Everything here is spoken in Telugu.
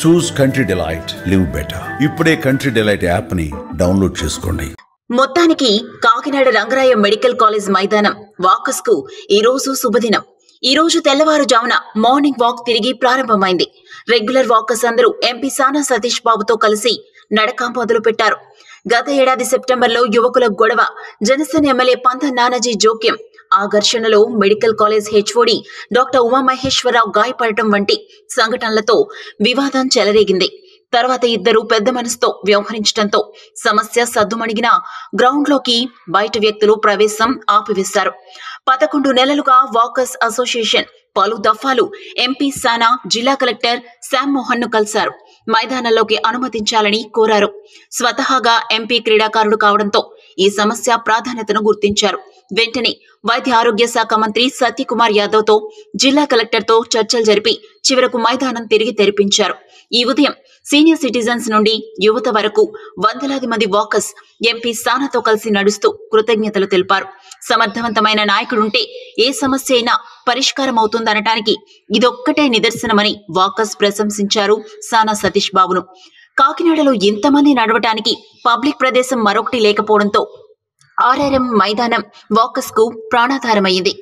చూస్ కంట్రీ డిలైట్, లివ్ బెటర్. ఇప్పుడే కంట్రీ డిలైట్ యాప్ ని డౌన్లోడ్ చేసుకోండి. మొత్తానికి కాకినాడ రంగరాయ మెడికల్ కాలేజ్ మైదానం వాకర్స్ కు ఈ రోజు శుభదినం. ఈ రోజు తెల్లవారుజామున మార్నింగ్ వాక్ తిరిగి ప్రారంభమైంది. రెగ్యులర్ వాకర్స్ అందరూ ఎంపీ సానా సతీష్ బాబుతో కలిసి నడక మొదలు పెట్టారు. గత ఏడాది సెప్టెంబర్లో యువకుల గొడవ, జనసేన ఎమ్మెల్యే పంత నానాజీ జోక్యం, ఆ ఘర్షణలో medical college HOD doctor Umamaheswararao గాయపడటం వంటి సంఘటనలతో వివాదం చెలరేగింది. తర్వాత ఇద్దరు పెద్ద మనసుతో వ్యవహరించడంతో సమస్య సద్దుమణిగిన గ్రౌండ్ లోకి బయట వ్యక్తులు ప్రవేశం ఆపివేశారు. 11 నెలలుగా వాకర్స్ అసోసియేషన్ పలు దఫాలు ఎంపీ సానా, జిల్లా కలెక్టర్ శామ్ మోహన్ ను కలిశారు. మైదానంలోకి అనుమతించాలని కోరారు. స్వతహాగా ఎంపీ క్రీడాకారుడు కావడంతో ఈ సమస్య ప్రాధాన్యతను గుర్తించారు. వెంటనే వైద్య ఆరోగ్య శాఖ మంత్రి సత్యకుమార్ యాదవ్ తో, జిల్లా కలెక్టర్ తో చర్చలు జరిపి చివరకు మైదానం తిరిగి తెరిపించారు. ఈ ఉదయం సీనియర్ సిటిజన్స్ నుండి యువత వరకు వందలాది మంది వాకర్స్ ఎంపీ సానాతో కలిసి నడుస్తూ కృతజ్ఞతలు తెలిపారు. సమర్థవంతమైన నాయకుడుంటే ఏ సమస్య అయినా పరిష్కారం అవుతుందనటానికి ఇదొక్కటే నిదర్శనమని వాకర్స్ ప్రశంసించారు సానా సతీష్ బాబును. కాకినాడలో ఇంతమంది నడవటానికి పబ్లిక్ ప్రదేశం మరొకటి లేకపోవడంతో ఆర్ఆర్ఎం మైదానం వాకర్స్ కు ప్రాణాధారమైంది.